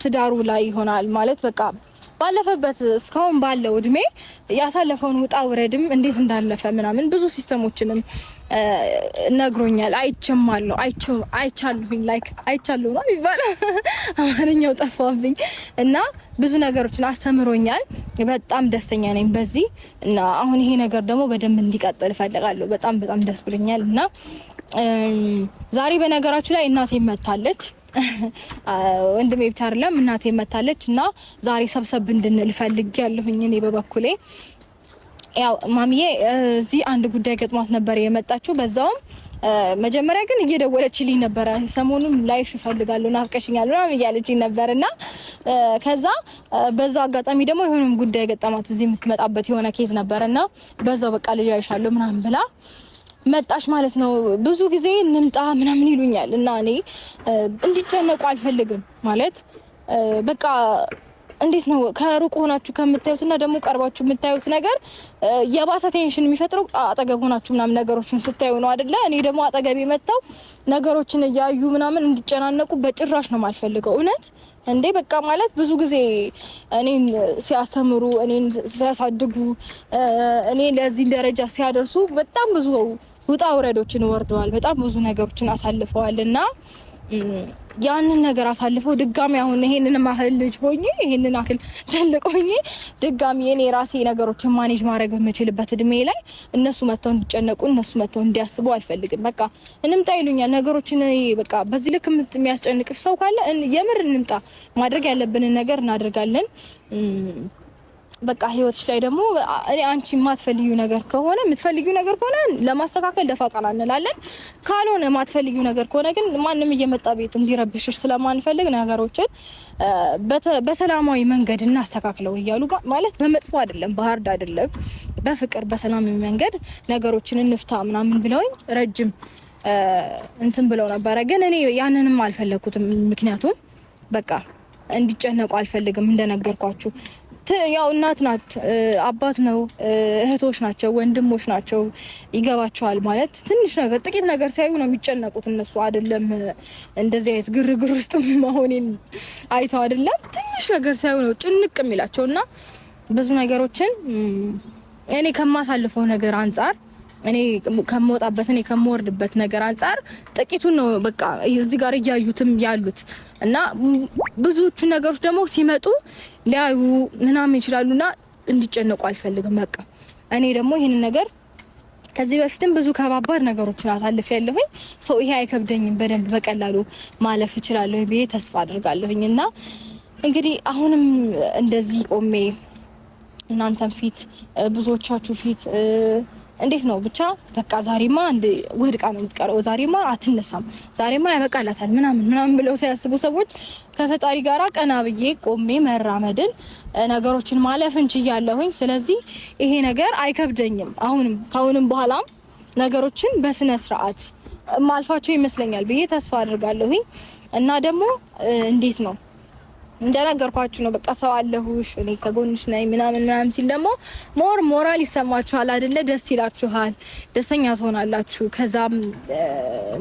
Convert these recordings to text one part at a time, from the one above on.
ትዳሩ ላይ ይሆናል ማለት በቃ ባለፈበት እስካሁን ባለው እድሜ ያሳለፈውን ውጣ ውረድም እንዴት እንዳለፈ ምናምን ብዙ ሲስተሞችንም ነግሮኛል። አይቻለሁኝ ላይክ አይቻለሁ ነው የሚባለው አማርኛው ጠፋብኝ እና ብዙ ነገሮችን አስተምሮኛል። በጣም ደስተኛ ነኝ በዚህ እና አሁን ይሄ ነገር ደግሞ በደንብ እንዲቀጥል እፈልጋለሁ። በጣም ደስ ብሎኛል እና ዛሬ በነገራችሁ ላይ እናቴ መታለች። ወንድሜ ብቻ አይደለም እናቴ መታለች እና ዛሬ ሰብሰብ እንድንል ፈልጌያለሁኝ። እኔ በበኩሌ ያው ማሚዬ እዚህ አንድ ጉዳይ ገጥሟት ነበር የመጣችው። በዛውም መጀመሪያ ግን እየደወለችልኝ ነበር። ሰሞኑን ላይሽ እፈልጋለሁ ናፍቀሽኛል ምናምን እያለችኝ ነበርና ከዛ በዛው አጋጣሚ ደግሞ የሆነ ጉዳይ ገጠማት እዚህ የምትመጣበት የሆነ ኬዝ ነበርና በዛው በቃ ልጅ አይሻለሁ ምናምን ብላ መጣሽ ማለት ነው። ብዙ ጊዜ እንምጣ ምናምን ይሉኛል እና እኔ እንዲጨነቁ አልፈልግም ማለት በቃ እንዴት ነው ከሩቅ ሆናችሁ ከምታዩትና ደግሞ ቀርባችሁ የምታዩት ነገር የባሰ ቴንሽን የሚፈጥረው አጠገብ ሆናችሁ ምናምን ነገሮችን ስታዩ ነው አይደለ? እኔ ደግሞ አጠገብ መጣው ነገሮችን እያዩ ምናምን እንዲጨናነቁ በጭራሽ ነው የማልፈልገው። እውነት እንዴ በቃ ማለት ብዙ ጊዜ እኔን ሲያስተምሩ እኔን ሲያሳድጉ እኔን ለዚህ ደረጃ ሲያደርሱ በጣም ብዙ ውጣ ውረዶችን ወርደዋል። በጣም ብዙ ነገሮችን አሳልፈዋልና ያንን ነገር አሳልፈው ድጋሚ አሁን ይሄንን ማህል ልጅ ሆኜ ይሄንን አክል ትልቅ ሆኜ ድጋሚ እኔ ራሴ ነገሮችን ማኔጅ ማድረግ በምችልበት እድሜ ላይ እነሱ መተው እንዲጨነቁ እነሱ መተው እንዲያስቡ አልፈልግም። በቃ እንምጣ ይሉኛል ነገሮችን በቃ በዚህ ልክ የሚያስጨንቅሽ ሰው ካለ የምር እንምጣ፣ ማድረግ ያለብንን ነገር እናደርጋለን። በቃ ህይወትሽ ላይ ደግሞ አንቺ የማትፈልጊው ነገር ከሆነ የምትፈልጊው ነገር ከሆነ ለማስተካከል ደፋ ቀና እንላለን። ካልሆነ የማትፈልጊው ነገር ከሆነ ግን ማንም እየመጣ ቤት እንዲረብሽሽ ስለማንፈልግ ነገሮችን በሰላማዊ መንገድ እናስተካክለው እያሉ ማለት በመጥፎ አይደለም፣ በሀርድ አይደለም፣ በፍቅር በሰላማዊ መንገድ ነገሮችን እንፍታ ምናምን ብለውኝ ረጅም እንትን ብለው ነበረ። ግን እኔ ያንንም አልፈለኩትም። ምክንያቱም በቃ እንዲጨነቁ አልፈልግም። እንደነገርኳችሁ ያው እናት ናት፣ አባት ነው፣ እህቶች ናቸው፣ ወንድሞች ናቸው። ይገባቸዋል ማለት ትንሽ ነገር ጥቂት ነገር ሲያዩ ነው የሚጨነቁት እነሱ አይደለም። እንደዚህ አይነት ግርግር ውስጥ መሆኔን አይተው አይደለም ትንሽ ነገር ሲያዩ ነው ጭንቅ የሚላቸውና ብዙ ነገሮችን እኔ ከማሳልፈው ነገር አንፃር እኔ ከመውጣበት እኔ ከመወርድበት ነገር አንፃር ጥቂቱን ነው በቃ እዚህ ጋር እያዩትም ያሉት እና ብዙዎቹ ነገሮች ደግሞ ሲመጡ ሊያዩ ምናምን ይችላሉና እንዲጨነቁ አልፈልግም። በቃ እኔ ደግሞ ይሄን ነገር ከዚህ በፊትም ብዙ ከባባድ ነገሮችን አሳልፍ ያለሁኝ ሰው ይሄ አይከብደኝም፣ በደንብ በቀላሉ ማለፍ እችላለሁ ብዬ ተስፋ አድርጋለሁኝ እና እንግዲህ አሁንም እንደዚህ ቆሜ እናንተም ፊት ብዙዎቻችሁ ፊት እንዴት ነው ብቻ በቃ ዛሬማ አንድ ወድቃ ነው የምትቀረው፣ ዛሬማ አትነሳም፣ ዛሬማ ያበቃላታል ምናምን ብለው ሲያስቡ ሰዎች ከፈጣሪ ጋራ ቀና ብዬ ቆሜ መራመድን ነገሮችን ማለፍ እንችያለሁኝ። ስለዚህ ይሄ ነገር አይከብደኝም። ከአሁንም በኋላም ነገሮችን በስነ ስርዓት ማልፋቸው ይመስለኛል ብዬ ተስፋ አድርጋለሁኝ እና ደግሞ እንዴት ነው እንደነገርኳችሁ ነው በቃ ሰው አለሁሽ እኔ ከጎንሽ ነኝ ምናምን ሲል ደግሞ ሞራል ይሰማችኋል አይደለ? ደስ ይላችኋል፣ ደስተኛ ትሆናላችሁ። ከዛም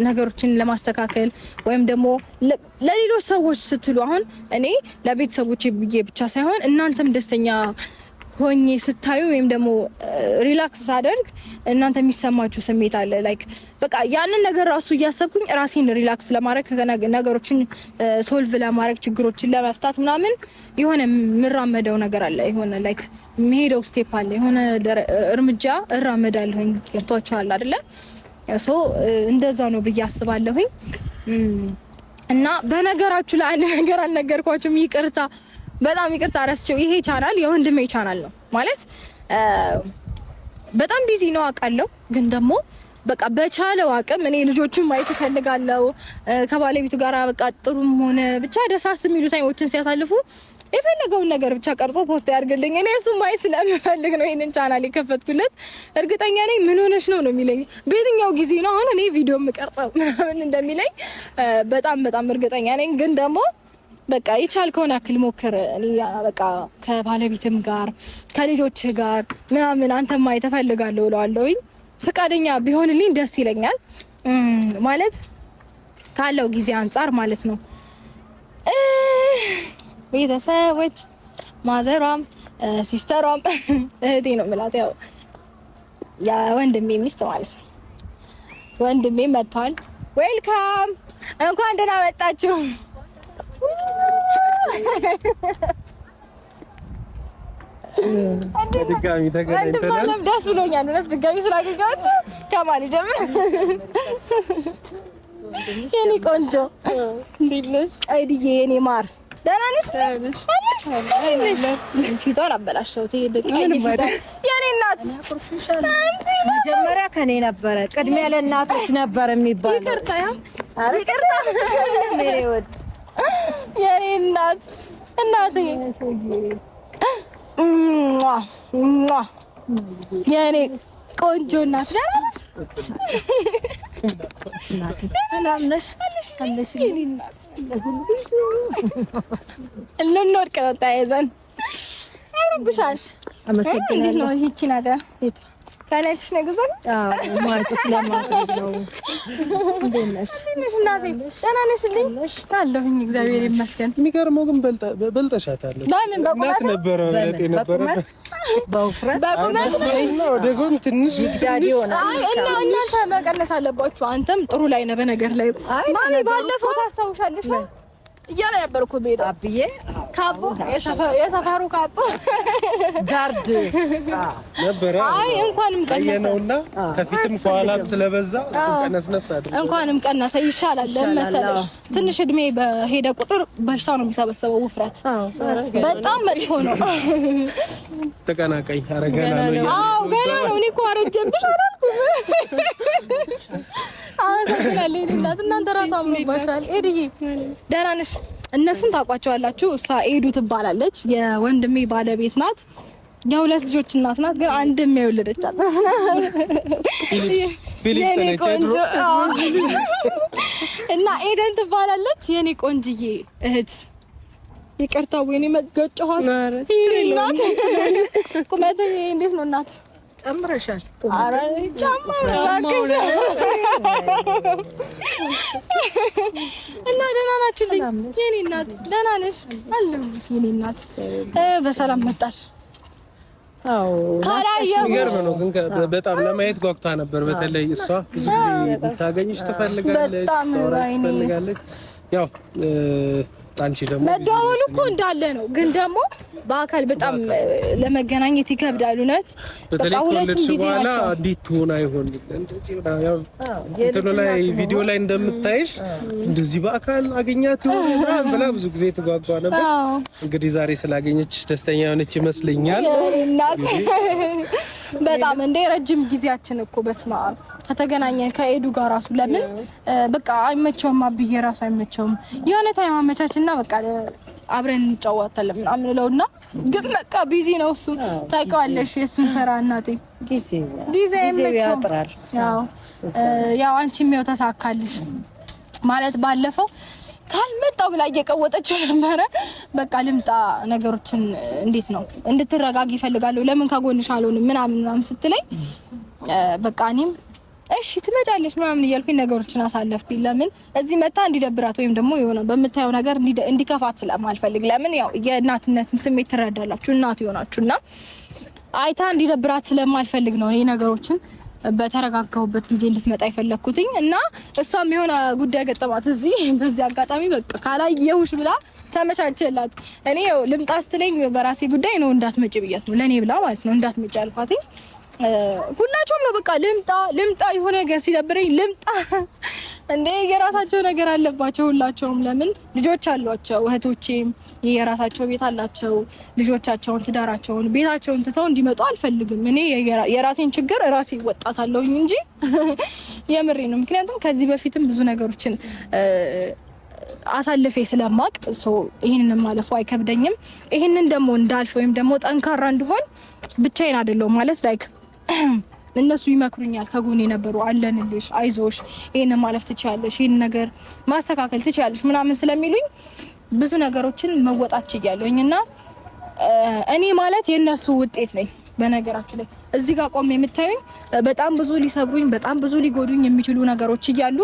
ነገሮችን ለማስተካከል ወይም ደግሞ ለሌሎች ሰዎች ስትሉ አሁን እኔ ለቤተሰቦቼ ብዬ ብቻ ሳይሆን እናንተም ደስተኛ ሆኜ ስታዩ ወይም ደግሞ ሪላክስ ሳደርግ እናንተ የሚሰማችሁ ስሜት አለ። ላይክ በቃ ያንን ነገር ራሱ እያሰብኩኝ ራሴን ሪላክስ ለማድረግ ነገሮችን ሶልቭ ለማድረግ ችግሮችን ለመፍታት ምናምን የሆነ የምራመደው ነገር አለ። የሆነ ላይክ መሄደው ስቴፕ አለ። የሆነ እርምጃ እራመዳለሁኝ። ገብቷችኋል አይደለ? ሶ እንደዛ ነው ብዬ አስባለሁኝ። እና በነገራችሁ ላይ አንድ ነገር አልነገርኳችሁም። ይቅርታ፣ በጣም ይቅርታ ረስቼው። ይሄ ቻናል የወንድሜ ቻናል ነው ማለት በጣም ቢዚ ነው አውቃለሁ፣ ግን ደግሞ በቃ በቻለው አቅም እኔ ልጆችን ማየት እፈልጋለሁ። ከባለቤቱ ጋር በቃ ጥሩም ሆነ ብቻ ደሳስ የሚሉ ታይሞችን ሲያሳልፉ የፈለገውን ነገር ብቻ ቀርጾ ፖስት ያድርግልኝ። እኔ እሱ ማይ ስለምፈልግ ነው ይሄንን ቻናል የከፈትኩለት። እርግጠኛ ነኝ ምን ሆነሽ ነው የሚለኝ በየትኛው ጊዜ ነው አሁን እኔ ቪዲዮ የምቀርጸው ምናምን እንደሚለኝ በጣም እርግጠኛ ነኝ። ግን ደግሞ በቃ የቻልከውን አክል ሞክር። እኔ በቃ ከባለቤትም ጋር ከልጆች ጋር ምናምን አንተ ማየት እፈልጋለሁ እለዋለሁኝ። ፈቃደኛ ቢሆንልኝ ደስ ይለኛል ማለት ካለው ጊዜ አንፃር ማለት ነው። ቤተሰቦች ማዘሯም ሲስተሯም እህቴ ነው የምላት ያው ወንድሜ ሚስት ማለት ነው። ወንድሜ መጥቷል። ዌልካም እንኳን ደህና መጣችሁ። ድጋሚ ተገናኝተናል። ደስ ብሎኛል እውነት ድጋሚ ስላገኘኋችሁ። ከማን ጀምር? የኔ ቆንጆ እንዴት ነሽ? አይዲዬ የኔ ማር ደህና ነሽ? ፊቷን አበላሸሁት። የኔ እናት መጀመሪያ ከኔ ነበረ ቅድሚያ ለእናቶች ነበር የሚባለው። ይቅርታ የኔ እናት እናቴ የኔ ቆንጆ እናት ደህና ነሽ? ሰላም ነሽ? ልንወድቅ ነው ተያይዘን። አምሮብሻል። አመሰግናለሁ። ይቺ ነገር ከላይሽ ነገር ማለት ስለማድረግ ነው። እንዴት ነሽ? እናቴ ደህና ነሽልኝ? አለሁኝ እግዚአብሔር ይመስገን። የሚገርመው ግን በልጠሻታል። በምን በቁመት ነበረ የነበረበት በውፍረት ደግሞም ትንሽ ዳዲ ሆነ። አይ እናንተ መቀነስ አለባችሁ። አንተም ጥሩ ላይ ነህ። በነገር ላይ ማሚ ባለፈው ታስታውሻለሽ እያለ ነበር እኮ ቤት አብዬ ካቦ የሰፈሩ ካቦ ጋርድ ነበር። አይ እንኳንም ቀነሰውና ከፊትም ከኋላም ስለበዛ እሱ ቀነስነስ አይደል? እንኳንም ቀነሰ ይሻላል። ለመሰለሽ ትንሽ እድሜ በሄደ ቁጥር በሽታ ነው የሚሰበሰበው። ውፍረት በጣም መጥፎ ነው። ተቀናቃይ አረጋና ነው። አዎ ገና ነው። እኔ እኮ አረጀብሽ አላልኩም። አመሰግናለሁ እናንተ ራስ አምሮባችኋል። ኤድዬ ደህና ነሽ? እነሱን ታውቋቸዋላችሁ። እሷ ኤዱ ትባላለች። የወንድሜ ባለቤት ናት። የሁለት ልጆች እናት ናት። ግን አንድም የወለደቻት ፊሊፕስ ነች እና ኤደን ትባላለች። የኔ ቆንጅዬ እህት ይቅርታ ወይኔ መገጨኋት። ይሄ እናት ቁመቴ እንዴት ነው እናት? ጨምረሻል። አረ ጨምረሽ እና ደህና ናችሁልኝ? የኔ እናት ደህና ነሽ? አለሁልሽ የኔ እናት። በሰላም መጣሽ? አዎ የሚገርም ነው። ግን በጣም ለማየት ጓጉታ ነበር። በተለይ እሷ ብዙ ጊዜ ብታገኝሽ ትፈልጋለች፣ ትፈልጋለች። ያው አንቺ ደግሞ መደዋወሉ እኮ እንዳለ ነው። ግን ደግሞ በአካል በጣም ለመገናኘት ይከብዳል። እውነት በቃ ሁለቱም ቢዚ ናቸው። እንዴት ትሆን አይሆን እንደዚህ ያው እንትኑ ላይ ቪዲዮ ላይ እንደምታይሽ እንደዚህ በአካል አገኛት ይሆን ምናምን ብላ ብዙ ጊዜ ተጓጓ ነበር። እንግዲህ ዛሬ ስላገኘች ደስተኛ ሆነች ይመስለኛል። በጣም እንደ ረጅም ጊዜያችን እኮ በስማ ከተገናኘን ከኤዱ ጋር ራሱ ለምን በቃ አይመቸውም። አብዬ ራሱ አይመቸውም። የሆነ ታይም አመቻችና በቃ አብረን እንጫወታለን ምናምን ለውና ግን በቃ ቢዚ ነው እሱ። ታውቂዋለሽ የእሱን ስራ እናቴ ጊዜ ያጥራል። ያው አንቺም ያው ተሳካልሽ ማለት ባለፈው ካልመጣው ብላ እየቀወጠችው ነበረ። በቃ ልምጣ ነገሮችን እንዴት ነው እንድትረጋጊ ይፈልጋለሁ ለምን ከጎንሽ አልሆንም ምናምን ስትለኝ በቃ እኔም እሺ ትመጫለሽ ምናምን እያልኩኝ ነገሮችን አሳለፍኩኝ። ለምን እዚህ መጣ እንዲደብራት ወይም ደግሞ የሆነ በምታየው ነገር እንዲከፋት ስለማልፈልግ ለምን ያው የእናትነትን ስሜት ትረዳላችሁ እናት ይሆናችሁና አይታ እንዲደብራት ስለማልፈልግ ነው እኔ ነገሮችን በተረጋጋሁበት ጊዜ እንድትመጣ ይፈለኩትኝ እና እሷም የሆነ ጉዳይ ገጠማት እዚህ በዚህ አጋጣሚ በቃ ካላየሁሽ ብላ ተመቻቸላት። እኔ ልምጣ ስትለኝ በራሴ ጉዳይ ነው እንዳትመጪ ብያት ነው ለኔ ብላ ማለት ነው እንዳትመጪ አልኳትኝ። ሁላችሁም ነው በቃ ልምጣ የሆነ ነገር ሲደብረኝ ልምጣ እንዴ የራሳቸው ነገር አለባቸው ሁላቸውም። ለምን ልጆች አሏቸው እህቶቼም የራሳቸው ቤት አላቸው። ልጆቻቸውን ትዳራቸውን ቤታቸውን ትተው እንዲመጡ አልፈልግም። እኔ የራሴን ችግር ራሴ ወጣታለሁኝ እንጂ የምሬ ነው። ምክንያቱም ከዚህ በፊትም ብዙ ነገሮችን አሳልፌ ስለማቅ ይሄንን ማለፉ አይከብደኝም። ይሄንን ደግሞ እንዳልፍ ወይም ደግሞ ጠንካራ እንድሆን ብቻዬን አይደለሁም ማለት ላይክ እነሱ ይመክሩኛል። ከጎኔ ነበሩ አለንልሽ፣ አይዞሽ፣ ይሄን ማለፍ ትችያለሽ፣ ይሄን ነገር ማስተካከል ትችያለሽ ምናምን ስለሚሉኝ ብዙ ነገሮችን መወጣት ችያለሁኝና እኔ ማለት የነሱ ውጤት ነኝ። በነገራችሁ ላይ እዚህ ጋር ቆሜ የምታዩኝ በጣም ብዙ ሊሰብሩኝ በጣም ብዙ ሊጎዱኝ የሚችሉ ነገሮች እያሉ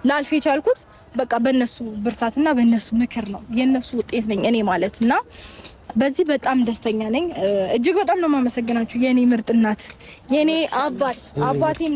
ላልፍ የቻልኩት በቃ በእነሱ ብርታትና በእነሱ ምክር ነው የእነሱ ውጤት ነኝ እኔ ማለትና በዚህ በጣም ደስተኛ ነኝ። እጅግ በጣም ነው የማመሰግናችሁ የኔ ምርጥ እናት የኔ አባቴም